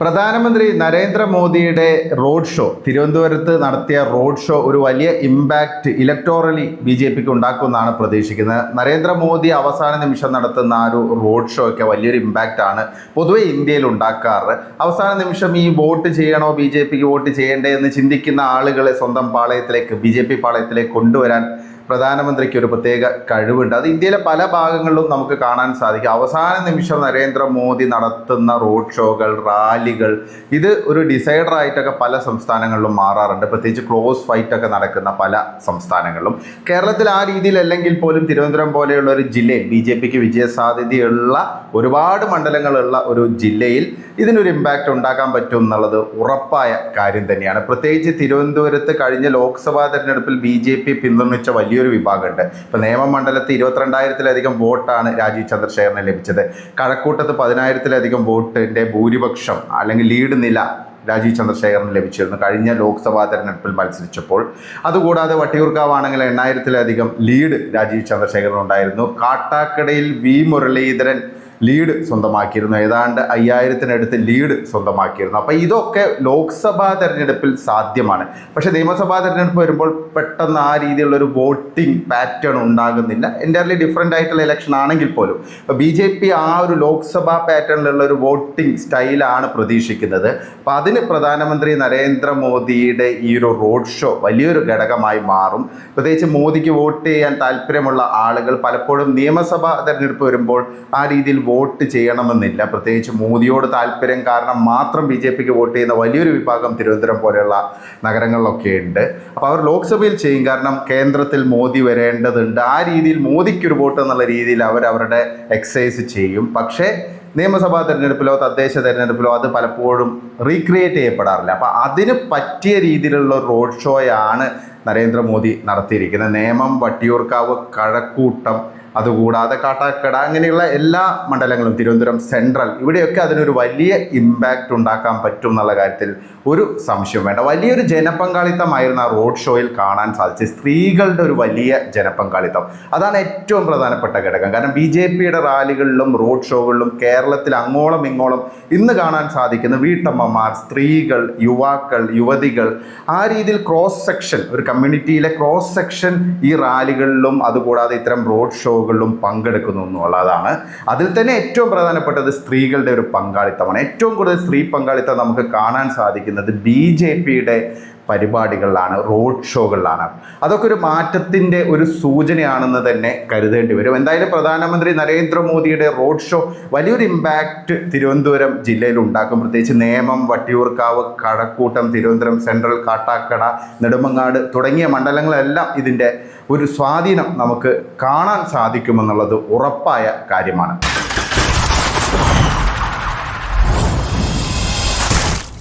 പ്രധാനമന്ത്രി നരേന്ദ്രമോദിയുടെ road show തിരുവനന്തപുരത്ത് നടത്തിയ റോഡ് ഷോ ഒരു വലിയ ഇമ്പാക്റ്റ് ഇലക്ടോറലി BJPക്ക് ഉണ്ടാക്കുമെന്നാണ് പ്രതീക്ഷിക്കുന്നത്. നരേന്ദ്രമോദി അവസാന നിമിഷം നടത്തുന്ന ആ ഒരു റോഡ് ഷോ ഒക്കെ വലിയൊരു ഇമ്പാക്റ്റ് ആണ് പൊതുവെ ഇന്ത്യയിൽ ഉണ്ടാക്കാറ്. അവസാന നിമിഷം ഈ വോട്ട് ചെയ്യണോ BJPക്ക് വോട്ട് ചെയ്യേണ്ടേ എന്ന് ചിന്തിക്കുന്ന ആളുകളെ സ്വന്തം പാളയത്തിലേക്ക് BJP പാളയത്തിലേക്ക് കൊണ്ടുവരാൻ പ്രധാനമന്ത്രിക്ക് ഒരു പ്രത്യേക കഴിവുണ്ട്. അത് ഇന്ത്യയിലെ പല ഭാഗങ്ങളിലും നമുക്ക് കാണാൻ സാധിക്കും. അവസാന നിമിഷം നരേന്ദ്രമോദി നടത്തുന്ന റോഡ് ഷോകൾ, റാലികൾ, ഇത് ഒരു ഡിസൈഡറായിട്ടൊക്കെ പല സംസ്ഥാനങ്ങളിലും മാറാറുണ്ട്. പ്രത്യേകിച്ച് ക്ലോസ് ഫൈറ്റൊക്കെ നടക്കുന്ന പല സംസ്ഥാനങ്ങളിലും. കേരളത്തിൽ ആ രീതിയിലല്ലെങ്കിൽ പോലും തിരുവനന്തപുരം പോലെയുള്ള ഒരു ജില്ലയിൽ BJPക്ക് വിജയസാധ്യതയുള്ള ഒരുപാട് മണ്ഡലങ്ങളുള്ള ഒരു ജില്ലയിൽ ഇതിനൊരു ഇമ്പാക്റ്റ് ഉണ്ടാക്കാൻ പറ്റും എന്നുള്ളത് ഉറപ്പായ കാര്യം തന്നെയാണ്. പ്രത്യേകിച്ച് തിരുവനന്തപുരത്ത് കഴിഞ്ഞ ലോക്സഭാ തെരഞ്ഞെടുപ്പിൽ BJP പിന്തുണച്ച വലിയൊരു വിഭാഗമുണ്ട്. ഇപ്പോൾ നിയമമണ്ഡലത്തിൽ 22,000-ലധികം വോട്ടാണ് രാജീവ് ചന്ദ്രശേഖരന് ലഭിച്ചത്. കഴക്കൂട്ടത്ത് 10,000-ലധികം വോട്ടിൻ്റെ ഭൂരിപക്ഷം അല്ലെങ്കിൽ ലീഡ് നില രാജീവ് ചന്ദ്രശേഖരന് ലഭിച്ചിരുന്നു കഴിഞ്ഞ ലോക്സഭാ തെരഞ്ഞെടുപ്പിൽ മത്സരിച്ചപ്പോൾ. അതുകൂടാതെ വട്ടിയൂർക്കാവാണെങ്കിൽ 8,000-ലധികം ലീഡ് രാജീവ് ചന്ദ്രശേഖരനുണ്ടായിരുന്നു. കാട്ടാക്കടയിൽ V മുരളീധരൻ ലീഡ് സ്വന്തമാക്കിയിരുന്നു. ഏതാണ്ട് 5,000-നടുത്ത് ലീഡ് സ്വന്തമാക്കിയിരുന്നു. അപ്പോൾ ഇതൊക്കെ ലോക്സഭാ തെരഞ്ഞെടുപ്പിൽ സാധ്യമാണ്. പക്ഷേ നിയമസഭാ തെരഞ്ഞെടുപ്പ് വരുമ്പോൾ പെട്ടെന്ന് ആ രീതിയിലുള്ളൊരു വോട്ടിംഗ് പാറ്റേൺ ഉണ്ടാകുന്നില്ല. എൻ്റയർലി ഡിഫറെൻ്റ് ആയിട്ടുള്ള ഇലക്ഷൻ ആണെങ്കിൽ പോലും ഇപ്പോൾ BJP ആ ഒരു ലോക്സഭാ പാറ്റേണിലുള്ള ഒരു വോട്ടിംഗ് സ്റ്റൈലാണ് പ്രതീക്ഷിക്കുന്നത്. അപ്പോൾ അതിന് പ്രധാനമന്ത്രി നരേന്ദ്രമോദിയുടെ ഈ ഒരു റോഡ് ഷോ വലിയൊരു ഘടകമായി മാറും. പ്രത്യേകിച്ച് മോദിക്ക് വോട്ട് ചെയ്യാൻ താല്പര്യമുള്ള ആളുകൾ പലപ്പോഴും നിയമസഭാ തെരഞ്ഞെടുപ്പ് വരുമ്പോൾ ആ രീതിയിൽ വോട്ട് ചെയ്യണമെന്നില്ല. പ്രത്യേകിച്ച് മോദിയോട് താല്പര്യം കാരണം മാത്രം BJPക്ക് വോട്ട് ചെയ്യുന്ന വലിയൊരു വിഭാഗം തിരുവനന്തപുരം പോലെയുള്ള നഗരങ്ങളിലൊക്കെ ഉണ്ട്. അപ്പോൾ അവർ ലോക്സഭയിൽ ചെയ്യും, കാരണം കേന്ദ്രത്തിൽ മോദി വരേണ്ടതുണ്ട്. ആ രീതിയിൽ മോദിക്കൊരു വോട്ട് എന്നുള്ള രീതിയിൽ അവരുടെ എക്സസൈസ് ചെയ്യും. പക്ഷേ നിയമസഭാ തെരഞ്ഞെടുപ്പിലോ തദ്ദേശ തെരഞ്ഞെടുപ്പിലോ അത് പലപ്പോഴും റീക്രിയേറ്റ് ചെയ്യപ്പെടാറില്ല. അപ്പോൾ അതിന് പറ്റിയ രീതിയിലുള്ള റോഡ് ഷോയാണ് നരേന്ദ്രമോദി നടത്തിയിരിക്കുന്നത്. നേമം, വട്ടിയൂർക്കാവ്, കഴക്കൂട്ടം, അതുകൂടാതെ കാട്ടാക്കട, അങ്ങനെയുള്ള എല്ലാ മണ്ഡലങ്ങളും, തിരുവനന്തപുരം സെൻട്രൽ, ഇവിടെയൊക്കെ അതിനൊരു വലിയ ഇമ്പാക്റ്റ് ഉണ്ടാക്കാൻ പറ്റും എന്നുള്ള കാര്യത്തിൽ ഒരു സംശയം വേണ്ട. വലിയൊരു ജനപങ്കാളിത്തമായിരുന്നു ആ റോഡ് ഷോയിൽ കാണാൻ സാധിച്ചത്. സ്ത്രീകളുടെ ഒരു വലിയ ജനപങ്കാളിത്തം, അതാണ് ഏറ്റവും പ്രധാനപ്പെട്ട ഘടകം. കാരണം BJPയുടെ റാലികളിലും റോഡ് ഷോകളിലും കേരളത്തിൽ അങ്ങോളം ഇങ്ങോളം ഇന്ന് കാണാൻ സാധിക്കുന്ന വീട്ടമ്മമാർ, സ്ത്രീകൾ, യുവാക്കൾ, യുവതികൾ, ആ രീതിയിൽ ക്രോസ് സെക്ഷൻ, ഒരു കമ്മ്യൂണിറ്റിയിലെ ക്രോസ് സെക്ഷൻ ഈ റാലികളിലും അതുകൂടാതെ ഇത്തരം റോഡ് ഷോകളിലും പങ്കെടുക്കുന്നു എന്നുള്ളതാണ്. അതിൽ തന്നെ ഏറ്റവും പ്രധാനപ്പെട്ടത് സ്ത്രീകളുടെ ഒരു പങ്കാളിത്തമാണ്. ഏറ്റവും കൂടുതൽ സ്ത്രീ പങ്കാളിത്തം നമുക്ക് കാണാൻ സാധിക്കുന്നത് BJPയുടെ പരിപാടികളിലാണ്, റോഡ് ഷോകളിലാണ്. അതൊക്കെ ഒരു മാറ്റത്തിൻ്റെ ഒരു സൂചനയാണെന്ന് തന്നെ കരുതേണ്ടി വരും. എന്തായാലും പ്രധാനമന്ത്രി നരേന്ദ്രമോദിയുടെ റോഡ് ഷോ വലിയൊരു ഇമ്പാക്റ്റ് തിരുവനന്തപുരം ജില്ലയിൽ ഉണ്ടാക്കും. പ്രത്യേകിച്ച് നേമം, വട്ടിയൂർക്കാവ്, കഴക്കൂട്ടം, തിരുവനന്തപുരം സെൻട്രൽ, കാട്ടാക്കട, നെടുമങ്ങാട് തുടങ്ങിയ മണ്ഡലങ്ങളെല്ലാം ഇതിൻ്റെ ഒരു സ്വാധീനം നമുക്ക് കാണാൻ സാധിക്കുമെന്നുള്ളത് ഉറപ്പായ കാര്യമാണ്.